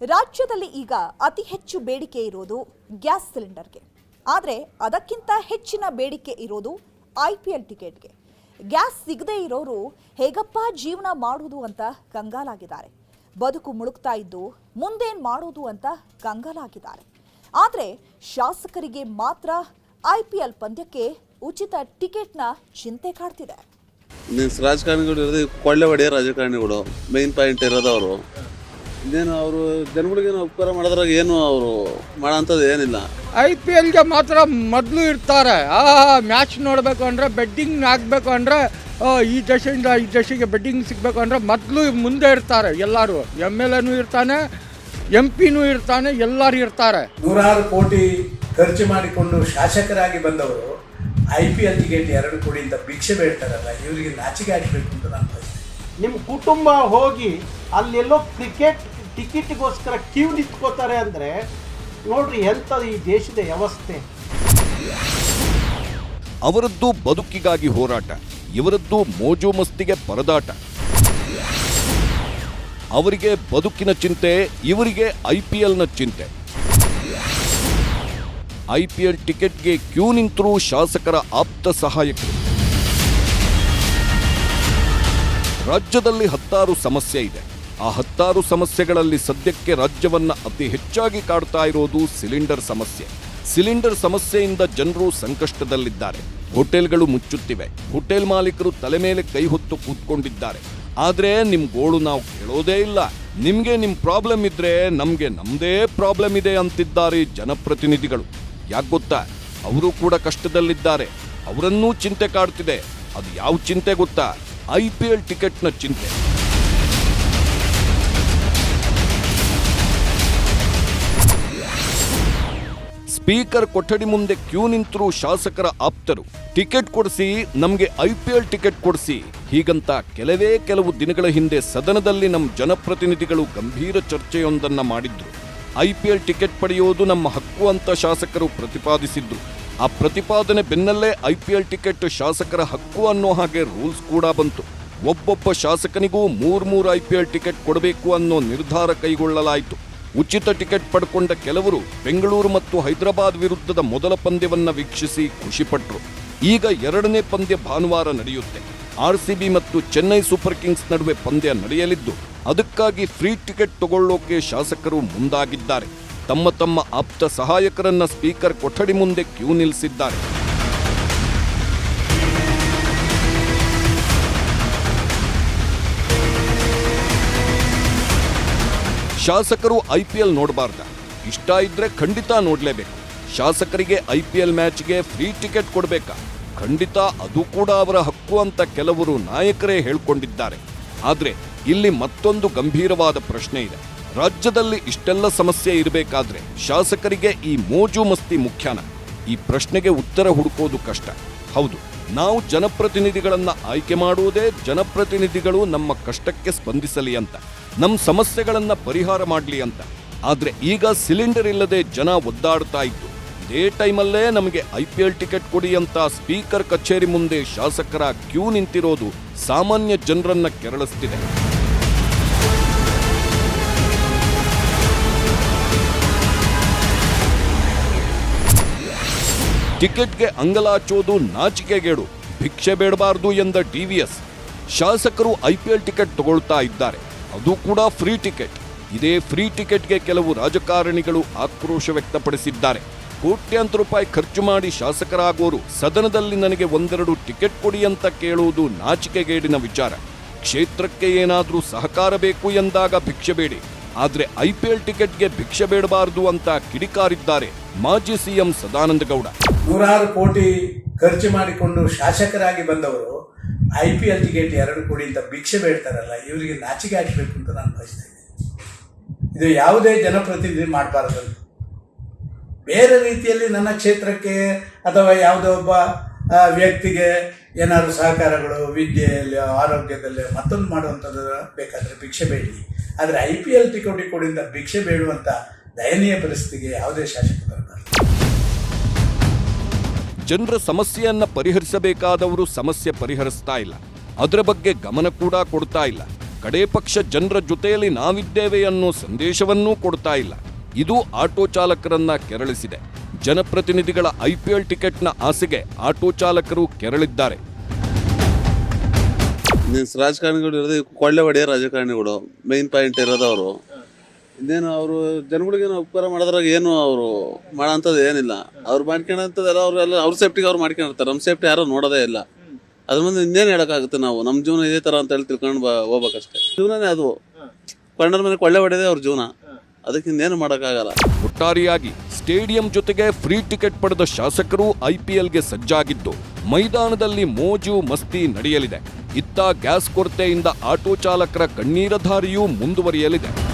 ರಾಜ್ಯದಲ್ಲಿ ಈಗ ಅತಿ ಹೆಚ್ಚು ಬೇಡಿಕೆ ಇರೋದು ಗ್ಯಾಸ್ ಸಿಲಿಂಡರ್ಗೆ. ಆದರೆ ಅದಕ್ಕಿಂತ ಹೆಚ್ಚಿನ ಬೇಡಿಕೆ ಇರೋದು IPL ಟಿಕೆಟ್ಗೆ. ಗ್ಯಾಸ್ ಸಿಗದೇ ಇರೋರು ಹೇಗಪ್ಪ ಜೀವನ ಮಾಡೋದು ಅಂತ ಕಂಗಾಲಾಗಿದ್ದಾರೆ. ಬದುಕು ಮುಳುಗ್ತಾ ಇದ್ದು ಮುಂದೇನು ಮಾಡೋದು ಅಂತ ಕಂಗಾಲಾಗಿದ್ದಾರೆ. ಆದರೆ ಶಾಸಕರಿಗೆ ಮಾತ್ರ IPL ಪಂದ್ಯಕ್ಕೆ ಉಚಿತ ಟಿಕೆಟ್ನ ಚಿಂತೆ ಕಾಡ್ತಿದೆ. ರಾಜಕಾರಣಿಗಳು ಇರೋದು ಕೊಳ್ಳೆ ಹೊಡೆಯ ರಾಜಕಾರಣಿಗಳು ಮೈನ್ ಪಾಯಿಂಟ್ ಇರೋದು ಅವರು. ಇನ್ನೇನು ಅವರು ಜನಗಳಿಗೆ ಉಪಕಾರ ಮಾಡೋದ್ರಾಗ ಏನು ಅವರು ಮಾಡೋಂಥದ್ದು ಏನಿಲ್ಲ. IPLಗೆ ಮಾತ್ರ ಮೊದಲು ಇರ್ತಾರೆ. ಮ್ಯಾಚ್ ನೋಡಬೇಕು ಅಂದರೆ ಬೆಡ್ಡಿಂಗ್ ಹಾಕಬೇಕು ಅಂದರೆ ಈ ದೇಶದಿಂದ ಈ ದೇಶಕ್ಕೆ ಬೆಡ್ಡಿಂಗ್ ಸಿಗಬೇಕು ಅಂದರೆ ಮೊದಲು ಮುಂದೆ ಇರ್ತಾರೆ. ಎಲ್ಲರೂ MLAನೂ ಇರ್ತಾನೆ, MP ಇರ್ತಾನೆ, ಎಲ್ಲರೂ ಇರ್ತಾರೆ. ನೂರಾರು ಕೋಟಿ ಖರ್ಚು ಮಾಡಿಕೊಂಡು ಶಾಸಕರಾಗಿ ಬಂದವರು IPL ಟಿಕೆಟ್ 2 ಕೋಟಿ ಅಂತ ಭಿಕ್ಷೆ ಬೇಡ್ತಾರಲ್ಲ, ಇವರಿಗೆ ನಾಚಿಕೆ ಆಗಬೇಕು ಅಂತ ನಾನು ಬಯಸ್ತೇನೆ. ನಿಮ್ಮ ಕುಟುಂಬ ಹೋಗಿ ಅಲ್ಲೆಲ್ಲೋ ಕ್ರಿಕೆಟ್ ಟಿಕೆಟ್ಗೋಸ್ಕರ ಕ್ಯೂ ನಿಂತ್ಕೋತಾರೆ ಅಂದರೆ ನೋಡ್ರಿ ಎಂಥದ್ದು ಈ ದೇಶದ ವ್ಯವಸ್ಥೆ. ಅವರದ್ದು ಬದುಕಿಗಾಗಿ ಹೋರಾಟ, ಇವರದ್ದು ಮೋಜು ಮಸ್ತಿಗೆ ಪರದಾಟ. ಅವರಿಗೆ ಬದುಕಿನ ಚಿಂತೆ, ಇವರಿಗೆ IPLನ ಚಿಂತೆ. IPL ಟಿಕೆಟ್ಗೆ ಕ್ಯೂ ನಿಂತರೂ ಶಾಸಕರ ಆಪ್ತ ಸಹಾಯಕರು. ರಾಜ್ಯದಲ್ಲಿ 10 ಸಮಸ್ಯೆ ಇದೆ. ಆ 10 ಸಮಸ್ಯೆಗಳಲ್ಲಿ ಸದ್ಯಕ್ಕೆ ರಾಜ್ಯವನ್ನ ಅತಿ ಹೆಚ್ಚಾಗಿ ಕಾಡ್ತಾ ಇರೋದು ಸಿಲಿಂಡರ್ ಸಮಸ್ಯೆ. ಸಿಲಿಂಡರ್ ಸಮಸ್ಯೆಯಿಂದ ಜನರು ಸಂಕಷ್ಟದಲ್ಲಿದ್ದಾರೆ. ಹೋಟೆಲ್ಗಳು ಮುಚ್ಚುತ್ತಿವೆ. ಹೋಟೆಲ್ ಮಾಲೀಕರು ತಲೆ ಮೇಲೆ ಕೈ ಹೊತ್ತು ಕೂತ್ಕೊಂಡಿದ್ದಾರೆ. ಆದ್ರೆ ನಿಮ್ ಗೋಳು ನಾವು ಕೇಳೋದೇ ಇಲ್ಲ. ನಿಮ್ಗೆ ನಿಮ್ ಪ್ರಾಬ್ಲಮ್ ಇದ್ರೆ ನಮ್ಗೆ ನಮ್ದೇ ಪ್ರಾಬ್ಲಮ್ ಇದೆ ಅಂತಿದ್ದಾರೆ ಜನಪ್ರತಿನಿಧಿಗಳು. ಯಾಕೆ ಗೊತ್ತಾ, ಅವರು ಕೂಡ ಕಷ್ಟದಲ್ಲಿದ್ದಾರೆ. ಅವರನ್ನೂ ಚಿಂತೆ ಕಾಡ್ತಿದೆ. ಅದು ಯಾವ ಚಿಂತೆ ಗೊತ್ತಾ? IPL ಟಿಕೆಟ್ನ ಚಿಂತೆ. ಸ್ಪೀಕರ್ ಕೊಠಡಿ ಮುಂದೆ ಕ್ಯೂ ನಿಂತರೂ ಶಾಸಕರ ಆಪ್ತರು ಟಿಕೆಟ್ ಕೊಡಿಸಿ, ನಮಗೆ IPL ಟಿಕೆಟ್ ಕೊಡಿಸಿ ಹೀಗಂತ ಕೆಲವು ದಿನಗಳ ಹಿಂದೆ ಸದನದಲ್ಲಿ ನಮ್ಮ ಜನಪ್ರತಿನಿಧಿಗಳು ಗಂಭೀರ ಚರ್ಚೆಯೊಂದನ್ನ ಮಾಡಿದ್ರು. IPL ಟಿಕೆಟ್ ಪಡೆಯೋದು ನಮ್ಮ ಹಕ್ಕು ಅಂತ ಶಾಸಕರು ಪ್ರತಿಪಾದಿಸಿದ್ರು. ಆ ಪ್ರತಿಪಾದನೆ ಬೆನ್ನಲ್ಲೇ IPL ಟಿಕೆಟ್ ಶಾಸಕರ ಹಕ್ಕು ಅನ್ನೋ ಹಾಗೆ ರೂಲ್ಸ್ ಕೂಡ ಬಂತು. ಒಬ್ಬೊಬ್ಬ ಶಾಸಕನಿಗೂ 3 IPL ಟಿಕೆಟ್ ಕೊಡಬೇಕು ಅನ್ನೋ ನಿರ್ಧಾರ ಕೈಗೊಳ್ಳಲಾಯಿತು. ಉಚಿತ ಟಿಕೆಟ್ ಪಡ್ಕೊಂಡ ಕೆಲವರು ಬೆಂಗಳೂರು ಮತ್ತು ಹೈದರಾಬಾದ್ ವಿರುದ್ಧದ ಮೊದಲ ಪಂದ್ಯವನ್ನ ವೀಕ್ಷಿಸಿ ಖುಷಿಪಟ್ರು. ಈಗ 2ನೇ ಪಂದ್ಯ ಭಾನುವಾರ ನಡೆಯುತ್ತೆ. RCB ಮತ್ತು ಚೆನ್ನೈ ಸೂಪರ್ ಕಿಂಗ್ಸ್ ನಡುವೆ ಪಂದ್ಯ ನಡೆಯಲಿದ್ದು, ಅದಕ್ಕಾಗಿ ಫ್ರೀ ಟಿಕೆಟ್ ತಗೊಳ್ಳೋಕೆ ಶಾಸಕರು ಮುಂದಾಗಿದ್ದಾರೆ. ತಮ್ಮ ಆಪ್ತ ಸಹಾಯಕರನ್ನ ಸ್ಪೀಕರ್ ಕೊಠಡಿ ಮುಂದೆ ಕ್ಯೂ ನಿಲ್ಲಿಸಿದ್ದಾರೆ. ಶಾಸಕರು IPL ನೋಡಬಾರ್ದ? ಇಷ್ಟ ಇದ್ರೆ ಖಂಡಿತ ನೋಡ್ಲೇಬೇಕು. ಶಾಸಕರಿಗೆ IPL ಮ್ಯಾಚ್ಗೆ ಫ್ರೀ ಟಿಕೆಟ್ ಕೊಡಬೇಕಾ? ಖಂಡಿತ, ಅದು ಕೂಡ ಅವರ ಹಕ್ಕು ಅಂತ ಕೆಲವರು ನಾಯಕರೇ ಹೇಳ್ಕೊಂಡಿದ್ದಾರೆ. ಆದ್ರೆ ಇಲ್ಲಿ ಮತ್ತೊಂದು ಗಂಭೀರವಾದ ಪ್ರಶ್ನೆ ಇದೆ. ರಾಜ್ಯದಲ್ಲಿ ಇಷ್ಟೆಲ್ಲ ಸಮಸ್ಯೆ ಇರಬೇಕಾದ್ರೆ ಶಾಸಕರಿಗೆ ಈ ಮೋಜು ಮಸ್ತಿ ಮುಖ್ಯನ? ಈ ಪ್ರಶ್ನೆಗೆ ಉತ್ತರ ಹುಡುಕೋದು ಕಷ್ಟ. ಹೌದು, ನಾವು ಜನಪ್ರತಿನಿಧಿಗಳನ್ನ ಆಯ್ಕೆ ಮಾಡುವುದೇ ಜನಪ್ರತಿನಿಧಿಗಳು ನಮ್ಮ ಕಷ್ಟಕ್ಕೆ ಸ್ಪಂದಿಸಲಿ ಅಂತ, ನಮ್ಮ ಸಮಸ್ಯೆಗಳನ್ನ ಪರಿಹಾರ ಮಾಡಲಿ ಅಂತ. ಆದ್ರೆ ಈಗ ಸಿಲಿಂಡರ್ ಇಲ್ಲದೆ ಜನ ಒದ್ದಾಡ್ತಾ ಇದ್ದು, ಇದೇ ಟೈಮಲ್ಲೇ ನಮಗೆ IPL ಟಿಕೆಟ್ ಕೊಡಿ ಅಂತ ಸ್ಪೀಕರ್ ಕಚೇರಿ ಮುಂದೆ ಶಾಸಕರ ಕ್ಯೂ ನಿಂತಿರೋದು ಸಾಮಾನ್ಯ ಜನರನ್ನ ಕೆರಳಿಸ್ತಿದೆ. ಟಿಕೆಟ್ಗೆ ಅಂಗಲಾಚೋದು ನಾಚಿಕೆಗೇಡು, ಭಿಕ್ಷೆ ಬೇಡಬಾರದು ಎಂದ DVS. ಶಾಸಕರು IPL ಟಿಕೆಟ್ ತಗೊಳ್ತಾ ಇದ್ದಾರೆ, ಅದು ಕೂಡ ಫ್ರೀ ಟಿಕೆಟ್. ಇದೇ ಫ್ರೀ ಟಿಕೆಟ್ಗೆ ಕೆಲವು ರಾಜಕಾರಣಿಗಳು ಆಕ್ರೋಶ ವ್ಯಕ್ತಪಡಿಸಿದ್ದಾರೆ. ಕೋಟ್ಯಾಂತರ ರೂಪಾಯಿ ಖರ್ಚು ಮಾಡಿ ಶಾಸಕರಾಗೋರು ಸದನದಲ್ಲಿ ನನಗೆ 1-2 ಟಿಕೆಟ್ ಕೊಡಿ ಅಂತ ಕೇಳುವುದು ನಾಚಿಕೆಗೇಡಿನ ವಿಚಾರ. ಕ್ಷೇತ್ರಕ್ಕೆ ಏನಾದರೂ ಸಹಕಾರ ಬೇಕು ಎಂದಾಗ ಭಿಕ್ಷೆ ಬೇಡಿ, ಆದ್ರೆ IPL ಟಿಕೆಟ್ಗೆ ಭಿಕ್ಷೆ ಬೇಡಬಾರದು ಅಂತ ಕಿಡಿಕಾರಿದ್ದಾರೆ ಮಾಜಿ CM ಸದಾನಂದ ಗೌಡ. ನೂರಾರು ಕೋಟಿ ಖರ್ಚು ಮಾಡಿಕೊಂಡು ಶಾಸಕರಾಗಿ ಬಂದವರು IPL ಟಿಕೆಟ್ 2 ಕೋಟಿ ಅಂತ ಭಿಕ್ಷೆ ಬೇಡ್ತಾರಲ್ಲ, ಇವರಿಗೆ ನಾಚಿಕೆ ಆಗಬೇಕು ಅಂತ ನಾನು ಬಯಸ್ತೇನೆ. ಇದು ಯಾವುದೇ ಜನಪ್ರತಿನಿಧಿ ಮಾಡಬಾರದು. ಬೇರೆ ರೀತಿಯಲ್ಲಿ ನನ್ನ ಕ್ಷೇತ್ರಕ್ಕೆ ಅಥವಾ ಯಾವುದೋ ಒಬ್ಬ ವ್ಯಕ್ತಿಗೆ ಏನಾದರೂ ಸಹಕಾರಗಳು ವಿದ್ಯೆಯಲ್ಲಿ, ಆರೋಗ್ಯದಲ್ಲಿ ಮತ್ತೊಂದು ಮಾಡುವಂಥದ್ದು ಬೇಕಾದರೆ ಭಿಕ್ಷೆ ಬೇಡಲಿ. ಆದರೆ IPL ಟಿಕೆಟ್ ಕೊಡಿಂದ ಭಿಕ್ಷೆ ಬೇಡುವಂಥ ದಯನೀಯ ಪರಿಸ್ಥಿತಿಗೆ ಯಾವುದೇ ಶಾಸಕ ಬರಬಾರದು. ಜನರ ಸಮಸ್ಯೆಯನ್ನ ಪರಿಹರಿಸಬೇಕಾದವರು ಸಮಸ್ಯೆ ಪರಿಹರಿಸ್ತಾ ಇಲ್ಲ. ಅದರ ಬಗ್ಗೆ ಗಮನ ಕೂಡ ಕೊಡ್ತಾ ಇಲ್ಲ. ಕಡೇ ಪಕ್ಷ ಜನರ ಜೊತೆಯಲ್ಲಿ ನಾವಿದ್ದೇವೆ ಅನ್ನೋ ಸಂದೇಶವನ್ನೂ ಕೊಡ್ತಾ ಇಲ್ಲ. ಇದು ಆಟೋ ಚಾಲಕರನ್ನ ಕೆರಳಿಸಿದೆ. ಜನಪ್ರತಿನಿಧಿಗಳ IPL ಟಿಕೆಟ್ನ ಆಸೆಗೆ ಆಟೋ ಚಾಲಕರು ಕೆರಳಿದ್ದಾರೆ. ರಾಜಕಾರಣಿಗಳು ಇರೋದು ಕೊಳ್ಳೆ ಹೊಡೆಯ ರಾಜಕಾರಣಿಗಳು ಮೈನ್ ಪಾಯಿಂಟ್ ಇರೋದವರು. ಇನ್ನೇನು ಅವರು ಜನಗಳಿಗೇನು ಉಪಕಾರ ಮಾಡೋದ್ರಾಗ ಏನು ಅವರು ಮಾಡೋಂಥದ್ದು ಏನಿಲ್ಲ. ಅವ್ರು ಮಾಡ್ಕೊಳಂಥದ್ದೆಲ್ಲ ಅವ್ರ ಸೇಫ್ಟಿಗೆ ಅವ್ರು ಮಾಡ್ಕೊಂಡಿರ್ತಾರೆ. ನಮ್ಮ ಸೇಫ್ಟಿ ಯಾರೋ ನೋಡೋದೇ ಇಲ್ಲ. ಅದ್ರ ಮುಂದೆ ಇನ್ನೇನು ಹೇಳೋಕ್ಕಾಗುತ್ತೆ? ನಾವು ನಮ್ಮ ಜೀವನ ಇದೇ ಥರ ಅಂತ ಹೇಳಿ ತಿಳ್ಕೊಂಡು ಹೋಗ್ಬೇಕಷ್ಟೇ. ಜೀವನನೇ ಅದು. ಕೊಂಡರ ಮೇಲೆ ಕೊಳ್ಳೆ ಹೊಡೆಯೋದೇ ಅವ್ರ ಜೀವನ. ಅದಕ್ಕೆ ಇನ್ನೇನು ಮಾಡೋಕ್ಕಾಗಲ್ಲ. ಒಟ್ಟಾರೆಯಾಗಿ ಸ್ಟೇಡಿಯಂ ಜೊತೆಗೆ ಫ್ರೀ ಟಿಕೆಟ್ ಪಡೆದ ಶಾಸಕರು IPLಗೆ ಸಜ್ಜಾಗಿದ್ದು ಮೈದಾನದಲ್ಲಿ ಮೋಜು ಮಸ್ತಿ ನಡೆಯಲಿದೆ. ಇತ್ತ ಗ್ಯಾಸ್ ಕೊರತೆಯಿಂದ ಆಟೋ ಚಾಲಕರ ಕಣ್ಣೀರ ಧಾರಿಯೂ ಮುಂದುವರಿಯಲಿದೆ.